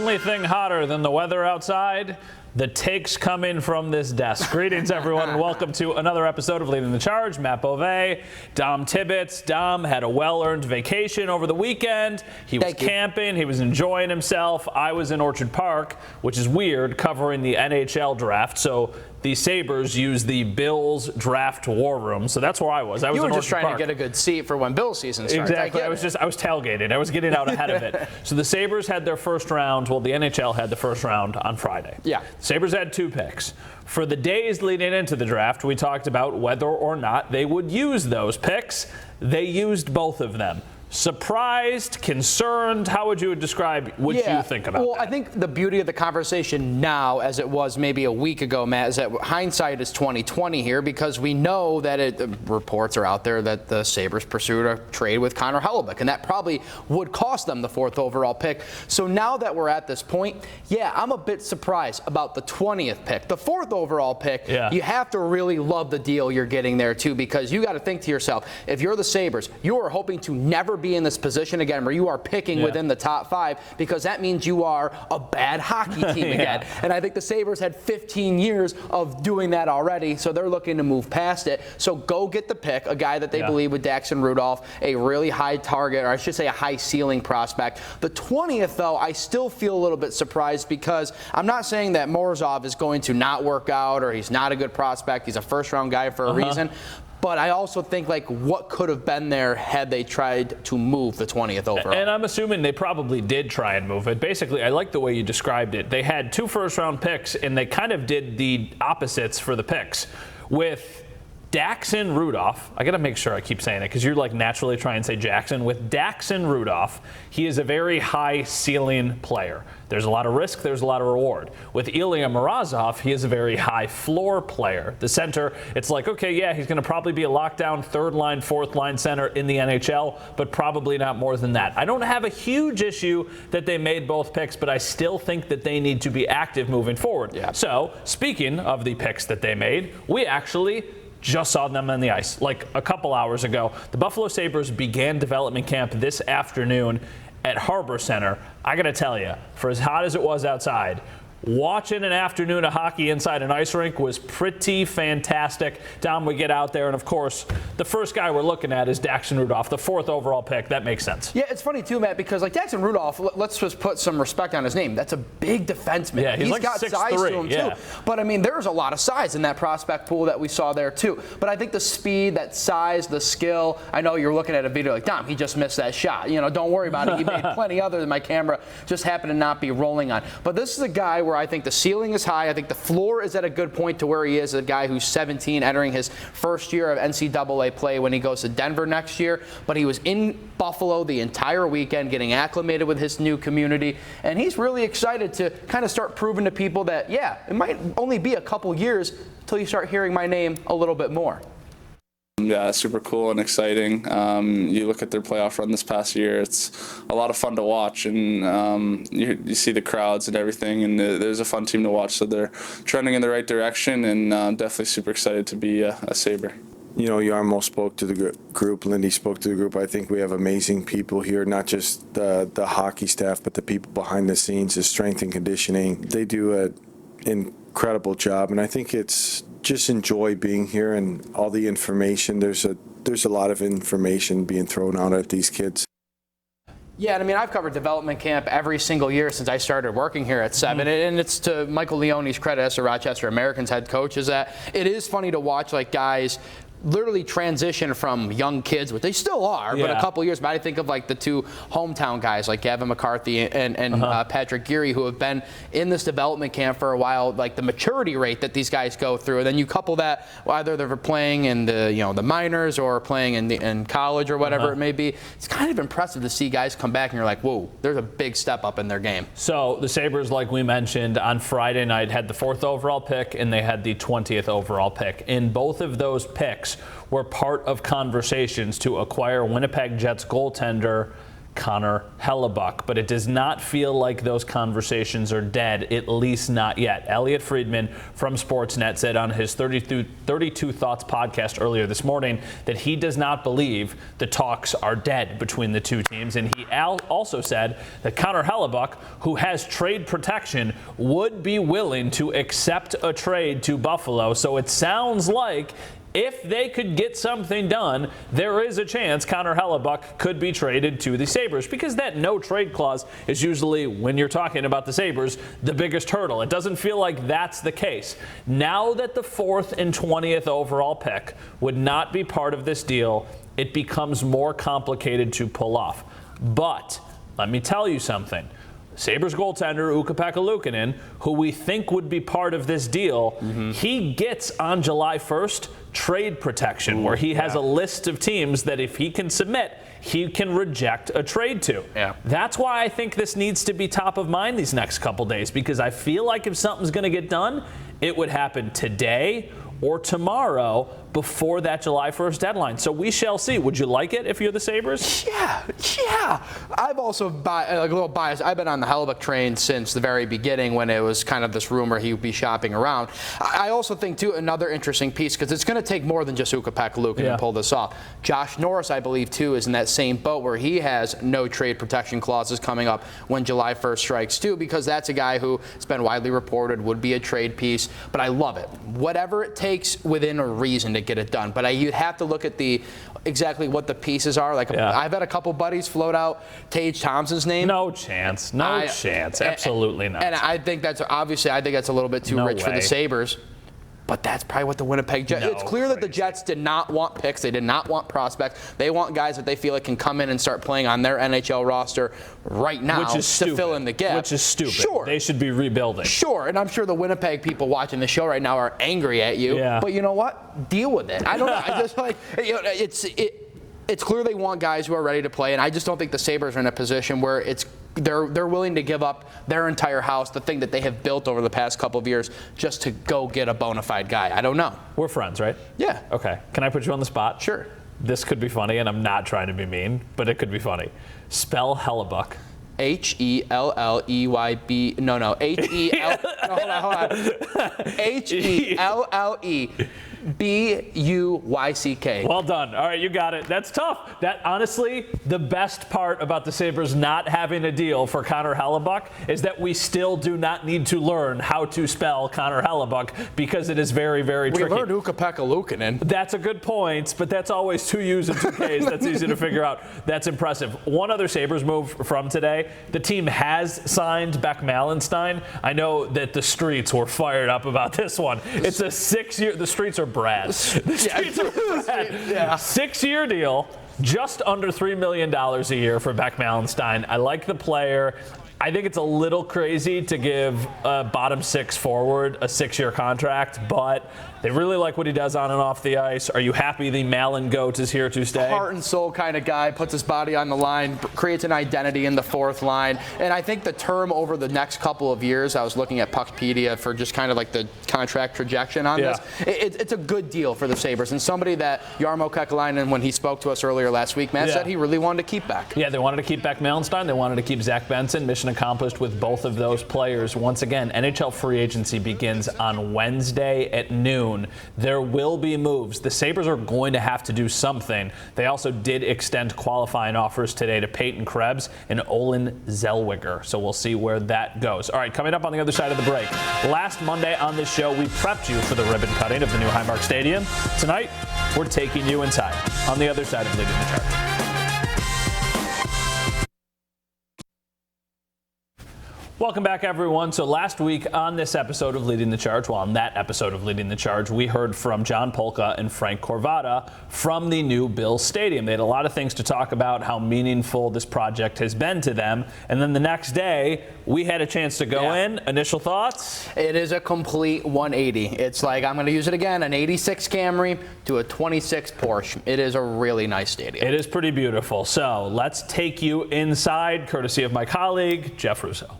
only thing hotter than the weather outside, the takes coming from this desk. Greetings, everyone, and welcome to another episode of Leading the Charge. Matt Bové, Dom Tibbetts. Dom had a well-earned vacation over the weekend. He was camping. He was enjoying himself. I was in Orchard Park, which is weird, covering the NHL draft. So the Sabres use the Bills draft war room. So that's where I was. You were just trying to get a good seat for when Bills season starts. Exactly. I was tailgating. I was getting out ahead of it. So the Sabres had their first round. Well, the NHL had the first round on Friday. Yeah. Sabres had 2 picks. For the days leading into the draft, we talked about whether or not they would use those picks. They used both of them. Surprised, concerned, how would you describe what you think about that? I think the beauty of the conversation now, as it was maybe a week ago, Matt, is that hindsight is 20/20 here, because we know that reports are out there that the Sabres pursued a trade with Connor Hellebuyck, and that probably would cost them the 4th overall pick. So now that we're at this point, I'm a bit surprised about the 20th pick. The 4th overall pick, you have to really love the deal you're getting there too, because you got to think to yourself, if you're the Sabres, you are hoping to never be in this position again where you are picking within the top 5, because that means you are a bad hockey team again. And I think the Sabres had 15 years of doing that already, so they're looking to move past it. So go get the pick, a guy that they believe with Daxon Rudolph, a really high target, or I should say a high ceiling prospect. The 20th, though, I still feel a little bit surprised, because I'm not saying that Morozov is going to not work out or he's not a good prospect. He's a first-round guy for a reason. But I also think, what could have been there had they tried to move the 20th overall? And I'm assuming they probably did try and move it. Basically, I like the way you described it. They had 2 first-round picks, and they kind of did the opposites for the picks. With Daxon Rudolph, I got to make sure I keep saying it, because you're naturally trying to say Jackson. With Daxon Rudolph, he is a very high ceiling player. There's a lot of risk, there's a lot of reward. With Ilya Morozov, he is a very high floor player. The center, it's he's going to probably be a lockdown 3rd line, 4th line center in the NHL, but probably not more than that. I don't have a huge issue that they made both picks, but I still think that they need to be active moving forward. Yeah. So, speaking of the picks that they made, we actually just saw them on the ice a couple hours ago. The Buffalo Sabres began development camp this afternoon at Harbor Center. I got to tell you, for as hot as it was outside, watching an afternoon of hockey inside an ice rink was pretty fantastic. Dom, we get out there, and of course, the first guy we're looking at is Daxon Rudolph, the 4th overall pick. That makes sense. Yeah, it's funny too, Matt, because Daxon Rudolph, let's just put some respect on his name. That's a big defenseman. Yeah, he's got 6'3", size to him too. But there's a lot of size in that prospect pool that we saw there too. But I think the speed, that size, the skill. I know you're looking at a video Dom, he just missed that shot. Don't worry about it. He made plenty other than my camera just happened to not be rolling on. But this is a guy where I think the ceiling is high. I think the floor is at a good point to where he is a guy who's 17, entering his first year of NCAA play when he goes to Denver next year. But he was in Buffalo the entire weekend, getting acclimated with his new community. And he's really excited to kind of start proving to people that, it might only be a couple years until you start hearing my name a little bit more. Yeah, super cool and exciting. You look at their playoff run this past year, it's a lot of fun to watch, and you see the crowds and everything, and there's a fun team to watch. So they're trending in the right direction, and definitely super excited to be a Sabre. Jarmo spoke to the group, Lindy spoke to the group. I think we have amazing people here, not just the hockey staff, but the people behind the scenes, the strength and conditioning. They do an incredible job, and I think it's just enjoy being here and all the information. There's a lot of information being thrown out at these kids. Yeah, and I've covered development camp every single year since I started working here at 7, and it's to Michael Leone's credit as the Rochester Americans head coach, is that it is funny to watch guys literally transition from young kids, which they still are, but a couple years. But I think of the 2 hometown guys like Gavin McCarthy and Patrick Geary, who have been in this development camp for a while. The maturity rate that these guys go through, and then you couple that either they're playing in the minors or playing in college or whatever it may be. It's kind of impressive to see guys come back and you're like, whoa, there's a big step up in their game. So the Sabres, like we mentioned, on Friday night had the 4th overall pick and they had the 20th overall pick. In both of those picks were part of conversations to acquire Winnipeg Jets goaltender Connor Hellebuck, but it does not feel like those conversations are dead, at least not yet. Elliot Friedman from Sportsnet said on his 32 Thoughts podcast earlier this morning that he does not believe the talks are dead between the two teams, and he also said that Connor Hellebuck, who has trade protection, would be willing to accept a trade to Buffalo. So it sounds like if they could get something done, there is a chance Connor Hellebuck could be traded to the Sabres, because that no trade clause is usually, when you're talking about the Sabres, the biggest hurdle. It doesn't feel like that's the case. Now that the 4th and 20th overall pick would not be part of this deal, it becomes more complicated to pull off. But let me tell you something. Sabres goaltender Ukko-Pekka Luukkonen, who we think would be part of this deal, he gets on July 1st trade protection, where he has a list of teams that if he can submit, he can reject a trade to. Yeah. That's why I think this needs to be top of mind these next couple days, because I feel like if something's going to get done, it would happen today or tomorrow before that July 1st deadline. So we shall see. Would you like it if you're the Sabres? Yeah. I've also, a little biased. I've been on the Hellebuck train since the very beginning when it was kind of this rumor he would be shopping around. I also think, too, another interesting piece, because it's going to take more than just Ukko-Pekka Luukkonen to pull this off. Josh Norris, I believe, too, is in that same boat where he has no trade protection clauses coming up when July 1st strikes, too, because that's a guy who has been widely reported would be a trade piece. But I love it. Whatever it takes within a reason to get it done. But you'd have to look at exactly what the pieces are. I've had a couple buddies float out Tage Thompson's name. No chance. No chance. Absolutely not. And I think that's a little bit too rich for the Sabres. But that's probably what the Winnipeg Jets. It's clear that the Jets did not want picks. They did not want prospects. They want guys that they feel like can come in and start playing on their NHL roster right now to fill in the gap. Which is stupid. Sure. They should be rebuilding. Sure. And I'm sure the Winnipeg people watching the show right now are angry at you. Yeah. But you know what? Deal with it. I don't know. I just it's clear they want guys who are ready to play, and I just don't think the Sabres are in a position where they're willing to give up their entire house, the thing that they have built over the past couple of years, just to go get a bona fide guy. I don't know. We're friends, right? Yeah. Okay. Can I put you on the spot? Sure. This could be funny, and I'm not trying to be mean, but it could be funny. Spell Hellebuck. Helleyb. No. H-E-L. No, hold on. H-E-L-L-E-B-U-Y-C-K. Well done. All right, you got it. That's tough. That, honestly, the best part about the Sabres not having a deal for Connor Hellebuck is that we still do not need to learn how to spell Connor Hellebuck, because it is very, very tricky. We learned Ukko-Pekka Luukkonen. That's a good point, but that's always 2 U's and 2 K's. That's easy to figure out. That's impressive. One other Sabres move from today. The team has signed Beck Malenstein. I know that the streets were fired up about this one. It's a 6-year. The streets are Brad. The streets are Brad. Yeah. 6-year deal, just under $3 million a year for Beck Malenstein. I like the player. I think it's a little crazy to give a bottom 6 forward a 6-year contract, but they really like what he does on and off the ice. Are you happy the Malin goat is here to stay? Heart and soul kind of guy, puts his body on the line, creates an identity in the fourth line. And I think the term over the next couple of years, I was looking at Puckpedia for just kind of like the contract projection on this. It's a good deal for the Sabres. And somebody that Jarmo Kekalainen, when he spoke to us earlier last week, Matt said he really wanted to keep back. Yeah, they wanted to keep Beck Malenstein. They wanted to keep Zach Benson. Mission accomplished with both of those players. Once again, NHL free agency begins on Wednesday at noon. There will be moves. The Sabres are going to have to do something. They also did extend qualifying offers today to Peyton Krebs and Olin Zellweger. So we'll see where that goes. All right, coming up on the other side of the break. Last Monday on this show, we prepped you for the ribbon cutting of the new Highmark Stadium. Tonight, we're taking you inside on the other side of Leading the Charge. Welcome back, everyone. So last week on this episode of Leading the Charge, on that episode of Leading the Charge, we heard from John Polka and Frank Corvada from the new Bill Stadium. They had a lot of things to talk about, how meaningful this project has been to them. And then the next day, we had a chance to go in. Initial thoughts? It is a complete 180. It's like, I'm going to use it again, an 86 Camry to a 26 Porsche. It is a really nice stadium. It is pretty beautiful. So let's take you inside, courtesy of my colleague, Jeff Russo.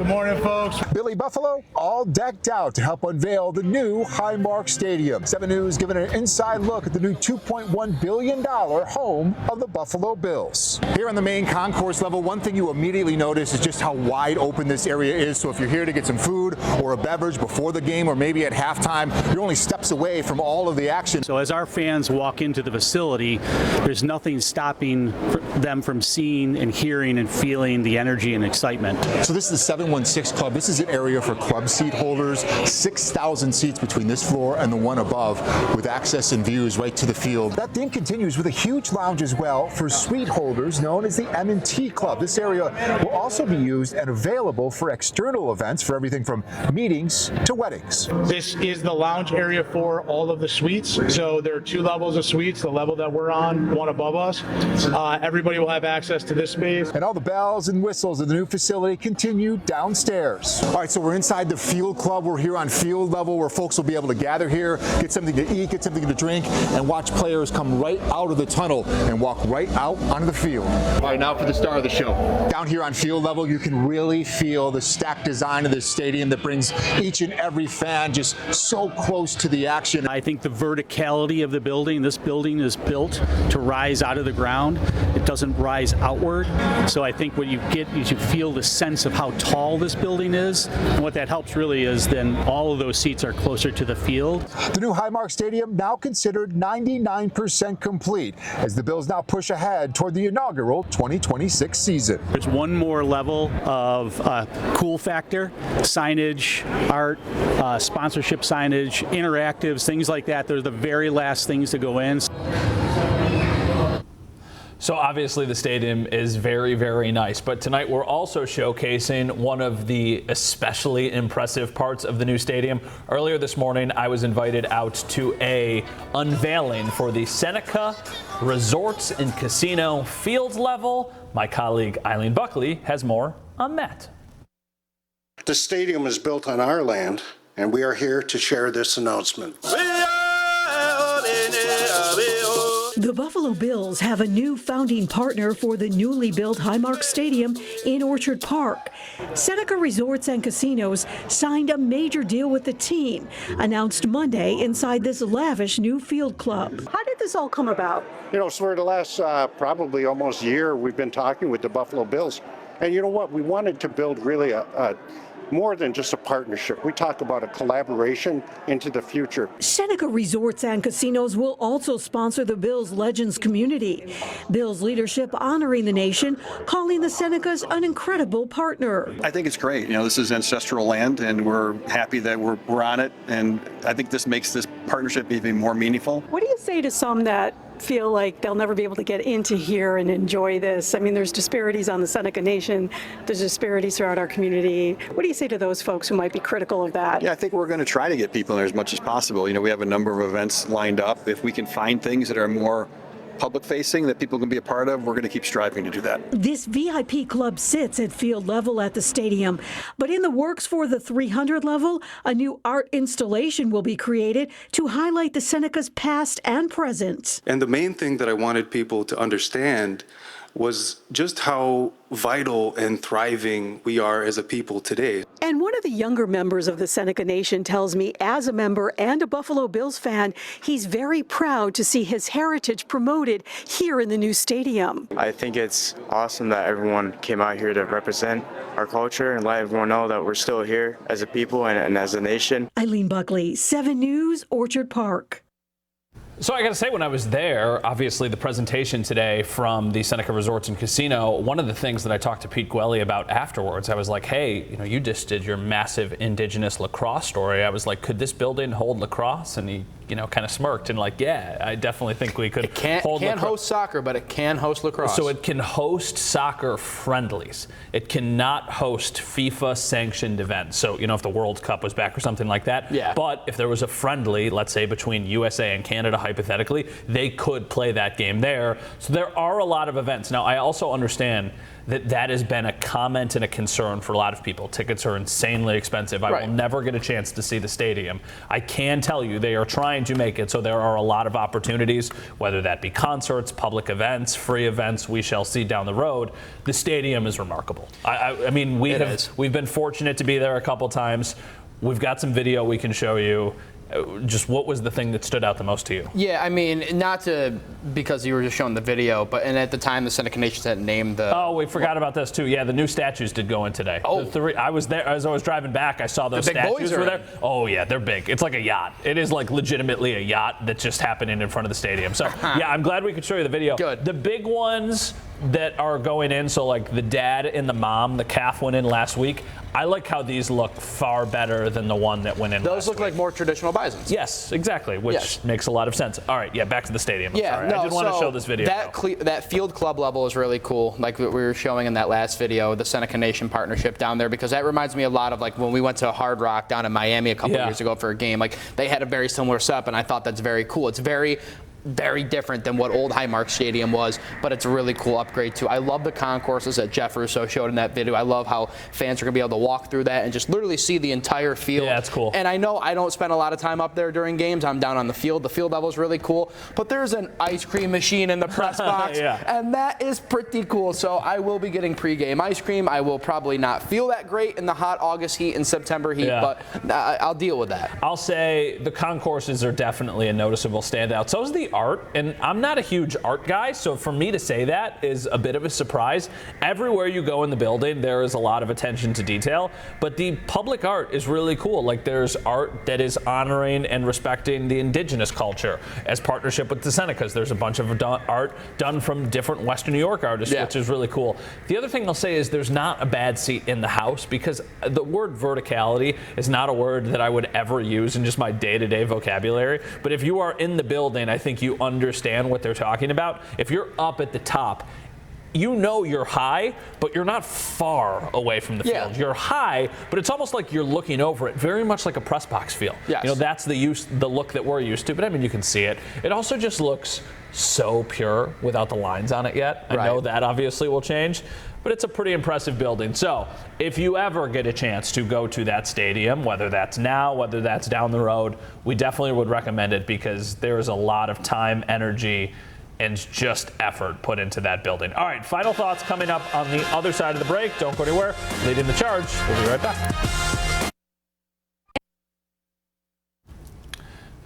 Good morning, folks. Billy Buffalo, all decked out to help unveil the new Highmark Stadium. 7 News giving an inside look at the new $2.1 billion home of the Buffalo Bills. Here on the main concourse level, one thing you immediately notice is just how wide open this area is. So if you're here to get some food or a beverage before the game or maybe at halftime, you're only steps away from all of the action. So as our fans walk into the facility, there's nothing stopping them from seeing and hearing and feeling the energy and excitement. So this is the 716 Club. This is an area for club seat holders, 6,000 seats between this floor and the one above, with access and views right to the field. That thing continues with a huge lounge as well for suite holders known as the M&T Club. This area will also be used and available for external events for everything from meetings to weddings. This is the lounge area for all of the suites. So there are 2 levels of suites, the level that we're on, one above us. Everybody will have access to this space. And all the bells and whistles of the new facility continue downstairs. All right, so we're inside the field club. We're here on field level where folks will be able to gather here, get something to eat, get something to drink, and watch players come right out of the tunnel and walk right out onto the field. All right, now for the star of the show. Down here on field level, you can really feel the stacked design of this stadium that brings each and every fan just so close to the action. I think the verticality of the building, this building is built to rise out of the ground. It doesn't rise outward. So I think what you get is you feel the sense of how tall this building is. And what that helps really is then all of those seats are closer to the field. The new Highmark Stadium now considered 99% complete as the Bills now push ahead toward the inaugural 2026 season. There's one more level of cool factor, signage, art, sponsorship signage, interactives, things like that. They're the very last things to go in. So obviously the stadium is very, very nice, but tonight we're also showcasing one of the especially impressive parts of the new stadium. Earlier this morning, I was invited out to a unveiling for the Seneca Resorts and Casino field level. My colleague Eileen Buckley has more on that. The stadium is built on our land, and we are here to share this announcement. The Buffalo Bills have a new founding partner for the newly built Highmark Stadium in Orchard Park. Seneca Resorts and Casinos signed a major deal with the team, announced Monday inside this lavish new field club. How did this all come about? You know, so for the last probably almost year, we've been talking with the Buffalo Bills. And you know what? We wanted to build really a more than just a partnership. We talk about a collaboration into the future. Seneca Resorts and Casinos will also sponsor the Bills Legends community. Bills leadership honoring the nation, calling the Senecas an incredible partner. I think it's great. You know, this is ancestral land, and we're happy that we're on it. And I think this makes this partnership even more meaningful. What do you say to some that feel like they'll never be able to get into here and enjoy this? I mean, there's disparities on the Seneca Nation. There's disparities throughout our community. What do you say to those folks who might be critical of that? Yeah, I think we're going to try to get people in there as much as possible. You know, we have a number of events lined up. If we can find things that are more public facing that people can be a part of, we're going to keep striving to do that. This VIP club sits at field level at the stadium, but in the works for the 300 level, a new art installation will be created to highlight the Seneca's past and present. And the main thing that I wanted people to understand was just how vital and thriving we are as a people today. And one of the younger members of the Seneca Nation tells me, as a member and a Buffalo Bills fan, he's very proud to see his heritage promoted here in the new stadium. I think it's awesome that everyone came out here to represent our culture and let everyone know that we're still here as a people and as a nation. Eileen Buckley, 7 News, Orchard Park. So I got to say, when I was there, obviously the presentation today from the Seneca Resorts and Casino, one of the things that I talked to Pete Goalie about afterwards, I was like, hey, you know, you just did your massive indigenous lacrosse story. I was like, could this building hold lacrosse? And he, you know, kind of smirked and like, yeah, I definitely think we could. It can't host soccer, but it can host lacrosse. So it can host soccer friendlies. It cannot host FIFA sanctioned events. So, you know, if the World Cup was back or something like that. Yeah. But if there was a friendly, let's say between USA and Canada, hypothetically, they could play that game there. So there are a lot of events. Now, I also understand that has been a comment and a concern for a lot of people. Tickets are insanely expensive. I will never get a chance to see the stadium. I can tell you they are trying to make it so there are a lot of opportunities, whether that be concerts, public events, free events. We shall see down the road. The stadium is remarkable. I mean, we've been fortunate to be there a couple times. We've got some video we can show you. Just what was the thing that stood out the most to you? Yeah, I mean, because you were just showing the video, and at the time the Seneca Nations had named the. Oh, we forgot about this too. Yeah, the new statues did go in today. Oh, I was there as I was driving back. I saw those statues were there. Oh yeah, they're big. It's like a yacht. It is like legitimately a yacht that's just happening in front of the stadium. So yeah, I'm glad we could show you the video. Good. The big ones that are going in, so like the dad and the mom, the calf went in last week. I like how these look far better than the one that went in Those look like more traditional bisons. Yes, exactly, which makes a lot of sense. All right, yeah, back to the stadium. I did want to show this video. That field club level is really cool, like what we were showing in that last video, the Seneca Nation partnership down there, because that reminds me a lot of like when we went to Hard Rock down in Miami a couple years ago for a game. Like they had a very similar setup, and I thought that's very cool. It's very different than what old Highmark Stadium was, but it's a really cool upgrade too. I love the concourses that Jeff Russo showed in that video. I love how fans are going to be able to walk through that and just literally see the entire field. Yeah, that's cool. And I know I don't spend a lot of time up there during games. I'm down on the field. The field level is really cool, but there's an ice cream machine in the press box, and that is pretty cool. So I will be getting pregame ice cream. I will probably not feel that great in the hot August heat and September heat, but I'll deal with that. I'll say the concourses are definitely a noticeable standout. So is the art, and I'm not a huge art guy, so for me to say that is a bit of a surprise. Everywhere you go in the building, there is a lot of attention to detail, but the public art is really cool. Like there's art that is honoring and respecting the indigenous culture as partnership with the Senecas. There's a bunch of art done from different Western New York artists, which is really cool. The other thing I'll say is there's not a bad seat in the house, because the word verticality is not a word that I would ever use in just my day-to-day vocabulary, but if you are in the building, I think you understand what they're talking about. If you're up at the top, you know you're high, but you're not far away from the field. You're high, but it's almost like you're looking over it, very much like a press box feel. Yes. You know, that's the look that we're used to, but I mean, you can see it. It also just looks so pure without the lines on it yet. I know that obviously will change, but it's a pretty impressive building. So if you ever get a chance to go to that stadium, whether that's now, whether that's down the road, we definitely would recommend it, because there is a lot of time, energy, and just effort put into that building. All right, final thoughts coming up on the other side of the break. Don't go anywhere. Leading the charge. We'll be right back.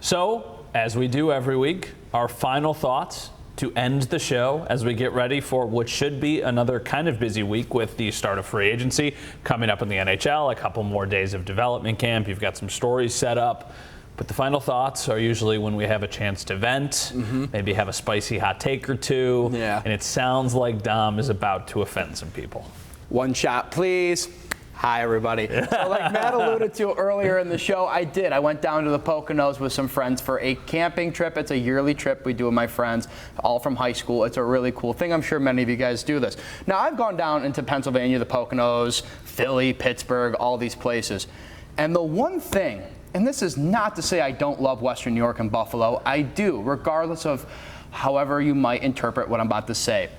So, as we do every week, our final thoughts to end the show as we get ready for what should be another kind of busy week with the start of free agency coming up in the NHL, a couple more days of development camp. You've got some stories set up. But the final thoughts are usually when we have a chance to vent, maybe have a spicy hot take or two, and it sounds like Dom is about to offend some people. One shot, please. Hi, everybody. So like Matt alluded to earlier in the show, I went down to the Poconos with some friends for a camping trip. It's a yearly trip we do with my friends, all from high school. It's a really cool thing. I'm sure many of you guys do this. Now, I've gone down into Pennsylvania, the Poconos, Philly, Pittsburgh, all these places. And the one thing, and this is not to say I don't love Western New York and Buffalo, I do, regardless of however you might interpret what I'm about to say.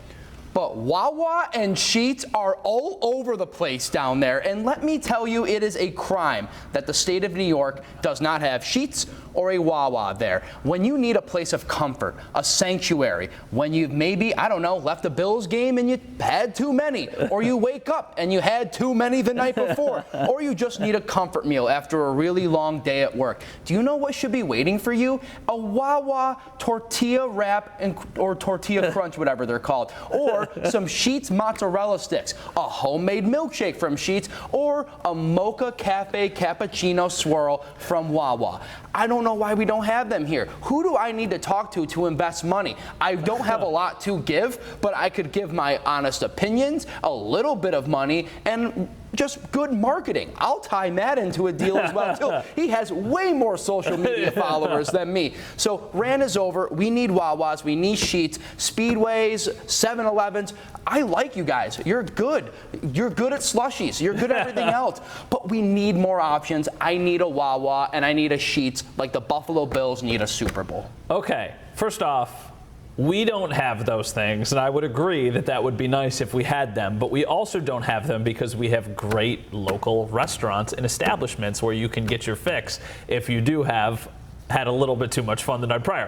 But Wawa and Sheetz are all over the place down there, and let me tell you, it is a crime that the state of New York does not have Sheetz or a Wawa there. When you need a place of comfort, a sanctuary, when you've maybe, I don't know, left a Bills game and you had too many, or you wake up and you had too many the night before, or you just need a comfort meal after a really long day at work. Do you know what should be waiting for you? A Wawa tortilla wrap or tortilla crunch, whatever they're called, or some Sheetz mozzarella sticks, a homemade milkshake from Sheetz, or a Mocha Cafe cappuccino swirl from Wawa. I don't know why we don't have them here. Who do I need to talk to invest money? I don't have a lot to give, but I could give my honest opinions, a little bit of money, and just good marketing. I'll tie Matt into a deal as well, too. He has way more social media followers than me. So rant is over. We need Wawas. We need Sheetz, Speedways, 7-Elevens. I like you guys. You're good. You're good at slushies. You're good at everything else. But we need more options. I need a Wawa, and I need a Sheetz like the Buffalo Bills need a Super Bowl. Okay, first off, We don't have those things, and I would agree that that would be nice if we had them, but we also don't have them because we have great local restaurants and establishments where you can get your fix if you do have had a little bit too much fun the night prior.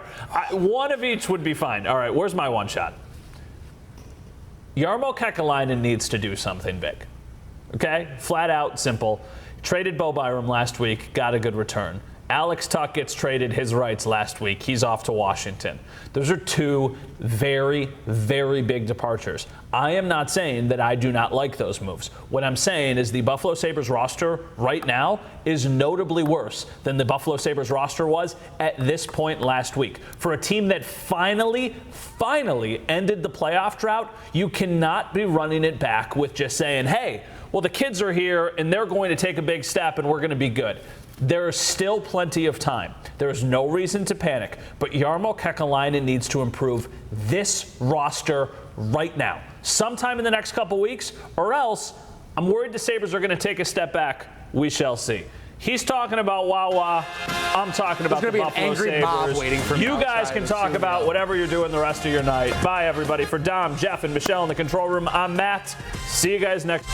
One of each would be fine. All right, where's my one shot? Jarmo Kekalainen needs to do something big. Okay? Flat out, simple. Traded Bo Byram last week, got a good return. Alex Tuck gets traded his rights last week. He's off to Washington. Those are two very, very big departures. I am not saying that I do not like those moves. What I'm saying is the Buffalo Sabres roster right now is notably worse than the Buffalo Sabres roster was at this point last week. For a team that finally ended the playoff drought, you cannot be running it back with just saying, hey, well, the kids are here and they're going to take a big step and we're going to be good. There is still plenty of time. There is no reason to panic, but Jarmo Kekalainen needs to improve this roster right now, sometime in the next couple weeks, or else I'm worried the Sabres are going to take a step back. We shall see. He's talking about Wawa. I'm talking about the Buffalo Sabres. You guys can talk about whatever you're doing the rest of your night. Bye, everybody. For Dom, Jeff, and Michelle in the control room, I'm Matt. See you guys next.